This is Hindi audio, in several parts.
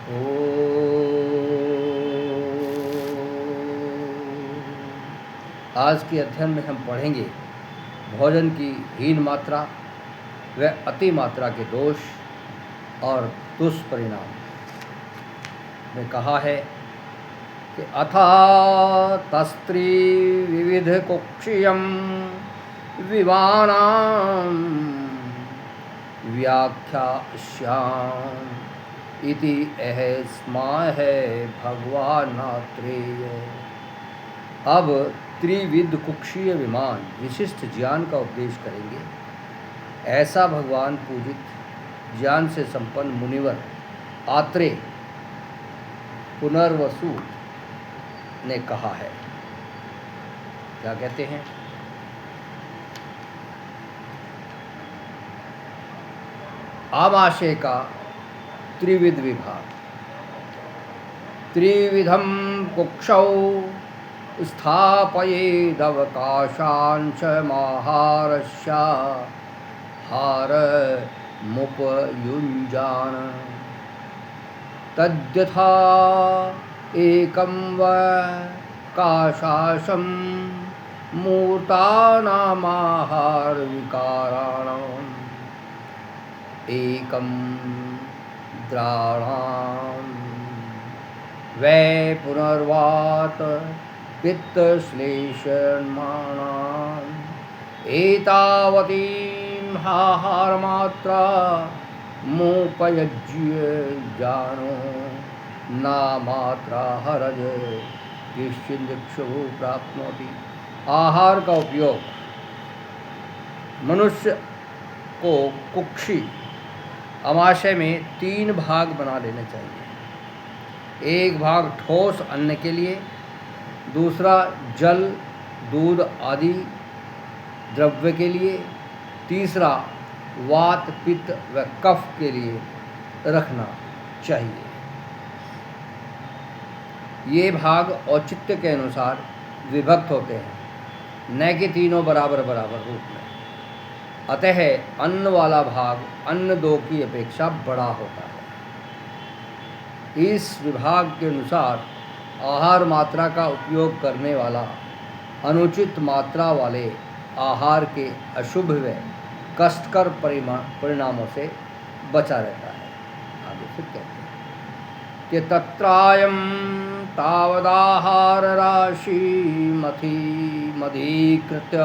ओ आज के अध्ययन में हम पढ़ेंगे भोजन की हीन मात्रा व अति मात्रा के दोष और दुष्परिणाम में कहा है कि अथा तस्त्री विविध कुक्षियम विवानाम व्याख्यास्याम इति एहस्माह भगवानात्रेय। अब त्रिविध कुक्षीय विमान विशिष्ट ज्ञान का उपदेश करेंगे। ऐसा भगवान पूजित ज्ञान से संपन्न मुनिवर आत्रेय पुनर्वसु ने कहा है। क्या कहते हैं? आमाशय का त्रिविध विभाग। त्रिविधम कुक्षौ स्थापयेदवकाशांशमाहारस्य हारमुपयुञ्जान तद्यथा एकं वकाशासं मूर्तानामाहारविकाराणाम् एकं द्राणां वै पुनर्वात पित्तश्लेषमाणाम् एतावतीं आहारमात्रा मुपयुज्य जानो नामात्रा हरज किश्चिदिक्षु प्राप्नोति। आहार का उपयोग मनुष्य को कुक्षी अमाशय में 3 भाग बना लेने चाहिए। एक भाग ठोस अन्न के लिए, दूसरा जल दूध आदि द्रव्य के लिए, तीसरा वात पित्त व कफ के लिए रखना चाहिए। ये भाग औचित्य के अनुसार विभक्त होते हैं, न कि तीनों बराबर बराबर रूप में। अतः अन्न वाला भाग अन्न 2 की अपेक्षा बड़ा होता है। इस विभाग के अनुसार आहार मात्रा का उपयोग करने वाला अनुचित मात्रा वाले आहार के अशुभ व कष्टकर परिणामों से बचा रहता है। आगे फिर कहते हैं कि तत्रायं तावदाहार राशि मधीकृत्य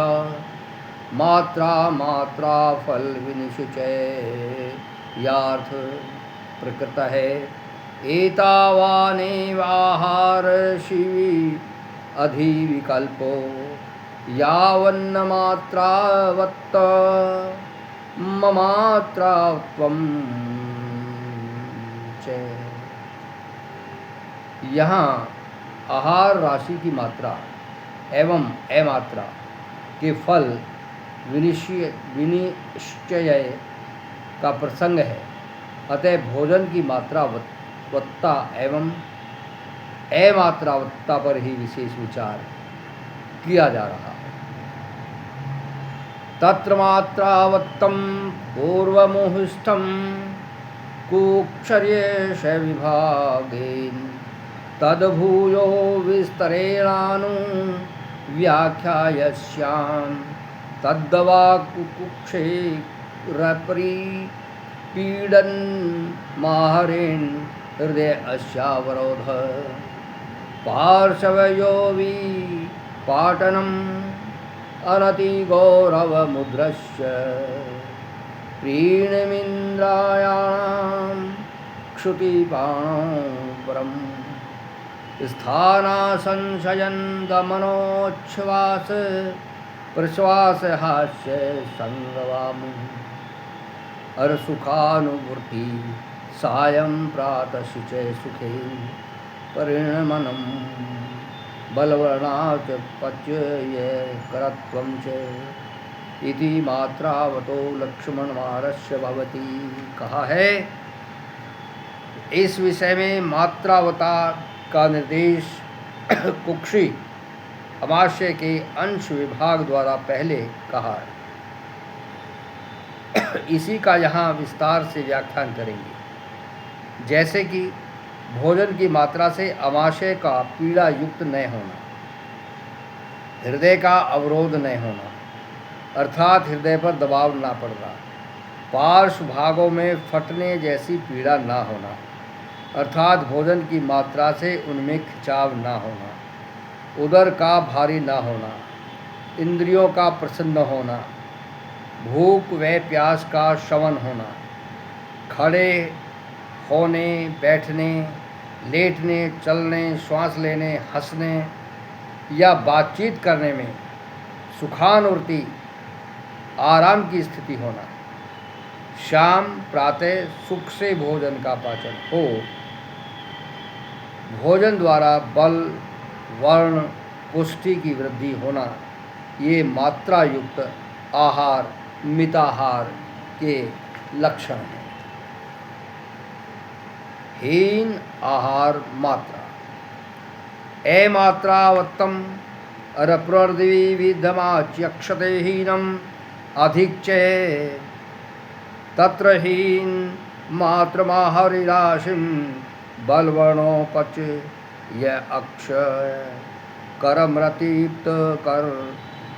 मात्रा फल विनिश्चय यार्थ प्रकृत है एतावानेवाहार शिवी अधिविकल्पो यावन्न मात्रावत्त ममात्रात्वं च। यहाँ आहार राशि की मात्रा एवं अमात्रा के फल विनिश्चय का प्रसंग है। अतः भोजन की मात्रावत्ता एवं अमात्रावत्ता पर ही विशेष विचार किया जा रहा है। तत्र मात्रावत्तं पूर्वमुहुस्थं कुक्षर्येष विभागेन तद्भूयो विस्तरेणानु व्याख्यायस्याम् तद्दवा कुक्षे रपरिपीडन माहरेण हृदय अस्यावरोध पार्श्वयो विपाटनम् अनतिगौरवमुद्रस्य प्रीणमिन्द्रायाणां क्षुतिपाणौ परम् स्थानासंशयन् गमनोच्छ्वास प्रश्वास हास्य संगवामि अरसुखानुभूति सायं प्रातः शुचे सुखे परिणमनं बलवर्णाच पच्य करत्वं च इति मात्रावतो लक्ष्मणमारस्य भवति। कहा है इस विषय में मात्रावता का निर्देश कुक्षी अमाशय के अंश विभाग द्वारा पहले कहा है। इसी का यहाँ विस्तार से व्याख्यान करेंगे। जैसे कि भोजन की मात्रा से आमाशय का पीड़ा युक्त न होना, हृदय का अवरोध न होना अर्थात हृदय पर दबाव ना पड़ना, पार्श्व भागों में फटने जैसी पीड़ा ना होना अर्थात भोजन की मात्रा से उनमें खिंचाव ना होना, उदर का भारी ना होना, इंद्रियों का प्रसन्न होना, भूख व प्यास का शमन होना, खड़े होने, बैठने, लेटने, चलने, श्वास लेने, हंसने या बातचीत करने में सुखानुवृत्ति आराम की स्थिति होना, शाम प्रातः सुख से भोजन का पाचन हो, भोजन द्वारा बल, वर्ण, पुष्टि की वृद्धि होना, ये मात्रा युक्त आहार, मिताहार के लक्षण हैं। हीन आहार मात्रा अमात्रावत्तम अरप्रदिविधमाच्यक्षते हीनम अधिक च तत्र हीन मात्रमाहरिराशिम बलवर्णोपच य अक्षय करमृतीप्त कर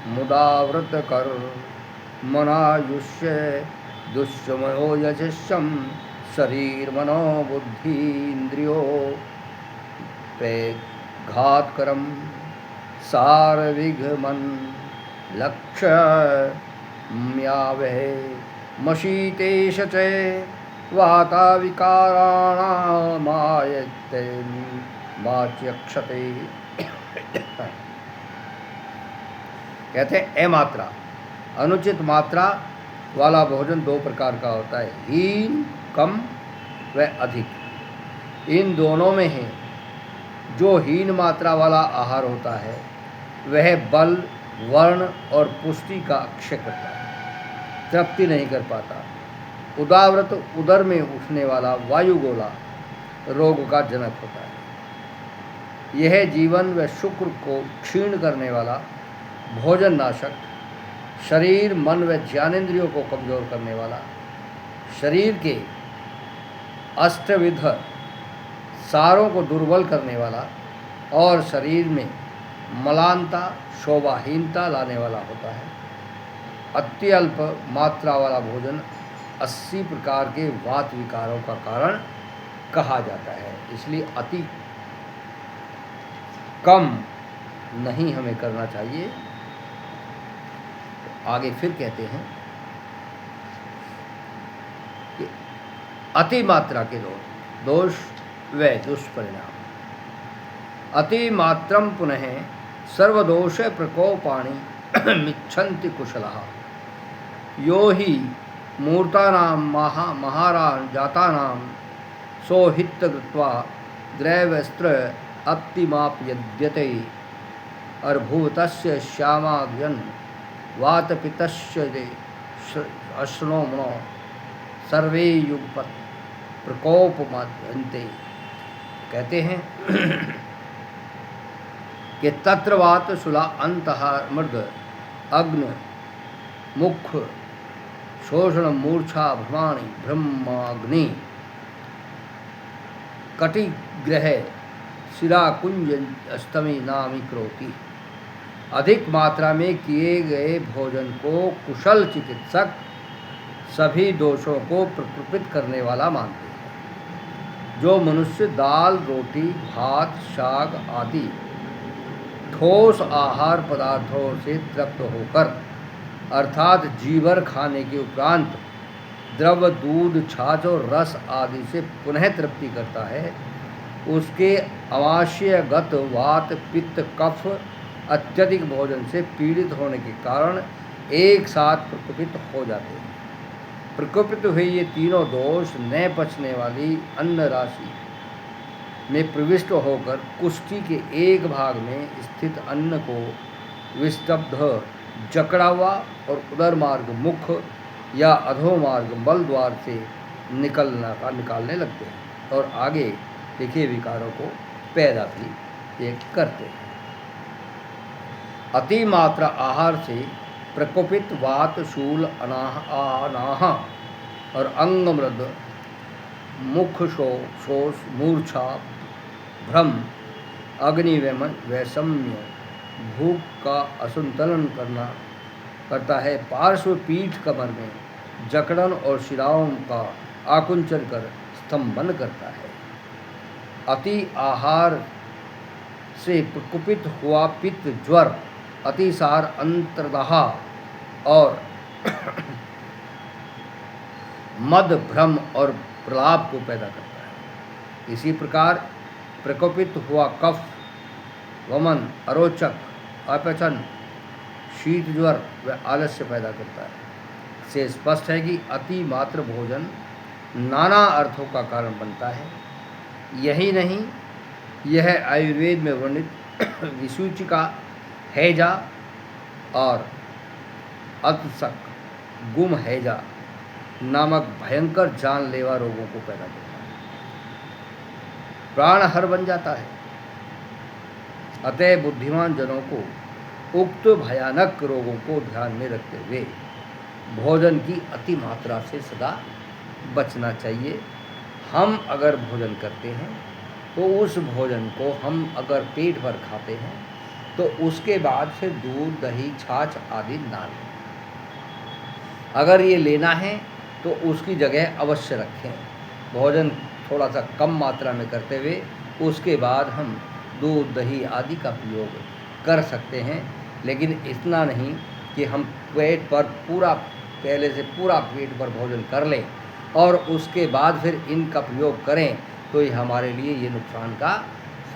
मुदावृत कर मनायुष्य दुष्मयो यजस्यम शरीर मनो बुद्धि इंद्रियो पे घातकरम सारविघमन लक्ष्य म्यावहे मशीतेश च वाता विकाराणामायते वाच्यक्षते। कहते हैं अमात्रा, अनुचित मात्रा वाला भोजन दो प्रकार का होता है, हीन कम व अधिक। इन दोनों में है जो हीन मात्रा वाला आहार होता है वह बल, वर्ण और पुष्टि का अक्षय करता है, तृप्ति नहीं कर पाता। उदाव्रत उदर में उठने वाला वायुगोला रोग का जनक होता है। यह जीवन व शुक्र को क्षीण करने वाला भोजन नाशक, शरीर, मन व ज्ञानेंद्रियों को कमजोर करने वाला, शरीर के अष्टविध सारों को दुर्बल करने वाला और शरीर में मलानता, शोभाहीनता लाने वाला होता है। अत्यल्प मात्रा वाला भोजन 80 प्रकार के वात विकारों का कारण कहा जाता है, इसलिए अति कम नहीं हमें करना चाहिए। आगे फिर कहते हैं कि अति मात्रा के दोष व दुष्परिणाम। अति मात्रम पुनः सर्वदोष प्रकोपाणि मिच्छन्ति कुशलः यो हि मूर्तानां महारान् जातानां सोहितकृत्वा द्रैवस्त्र अप्तिमाप्यद्यते अर्भुवतस्य श्यामाग्यन् वातपितस्य अश्नोमनो सर्वे युगपत् प्रकोपमध्यन्ते। कहते हैं कि तत्रवात शूला अंतः मृग अग्न मुख शोषण मूर्छा भ्रमाणि ब्रह्माग्नि कटिग्रह शिराकुंज अष्टमी नामी करोति। अधिक मात्रा में किए गए भोजन को कुशल चिकित्सक सभी दोषों को प्रकृपित करने वाला मानते हैं। जो मनुष्य दाल, रोटी, भात, शाक आदि ठोस आहार पदार्थों से तृप्त होकर अर्थात जीवर खाने के उपरांत द्रव, दूध, छाछ और रस आदि से पुनः तृप्ति करता है, उसके आमाशयगत वात, पित्त, कफ अत्यधिक भोजन से पीड़ित होने के कारण एक साथ प्रकोपित हो जाते हैं। प्रकोपित हुए ये तीनों दोष न पचने वाली अन्न राशि में प्रविष्ट होकर कुष्ठी के एक भाग में स्थित अन्न को विस्तब्ध, जकड़ा हुआ और उदर मार्ग, मुख या अधोमार्ग मल द्वार से निकालने लगते हैं और आगे देखिए विकारों को पैदा भी ये करते हैं। अति मात्रा आहार से प्रकोपित वात, शूल, अनाह और अंगमृद मुख शोष, मूर्छा, भ्रम, वैषम्य, भूख का असंतुलन करता है, पार्श्व पीठ कमर में जकड़न और शिराओं का आकुंचन कर स्तंभन करता है। अति आहार से प्रकुपित हुआ पित्त ज्वर, अतिसार, अंतर्दाह और मद, भ्रम और प्रलाप को पैदा करता है। इसी प्रकार प्रकोपित हुआ कफ, वमन, अरोचक, अपचन, शीत ज्वर व आलस्य पैदा करता है। इससे स्पष्ट है कि अति मात्र भोजन नाना अर्थों का कारण बनता है। यही नहीं, यह आयुर्वेद में वर्णित विसूचिका, हैजा और अतसक, गुम हैजा नामक भयंकर जानलेवा रोगों को पैदा करता है, प्राणहर बन जाता है। अतः बुद्धिमान जनों को उक्त भयानक रोगों को ध्यान में रखते हुए भोजन की अति मात्रा से सदा बचना चाहिए। हम अगर भोजन करते हैं तो उस भोजन को हम अगर पेट भर खाते हैं तो उसके बाद फिर दूध, दही, छाछ आदि ना लें। अगर ये लेना है तो उसकी जगह अवश्य रखें। भोजन थोड़ा सा कम मात्रा में करते हुए उसके बाद हम दूध, दही आदि का प्रयोग कर सकते हैं, लेकिन इतना नहीं कि हम पेट पर पहले से पूरा पेट पर भोजन कर लें और उसके बाद फिर इनका प्रयोग करें, तो ये हमारे लिए ये नुकसान का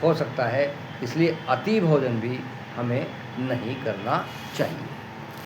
हो सकता है। इसलिए अति भोजन भी हमें नहीं करना चाहिए।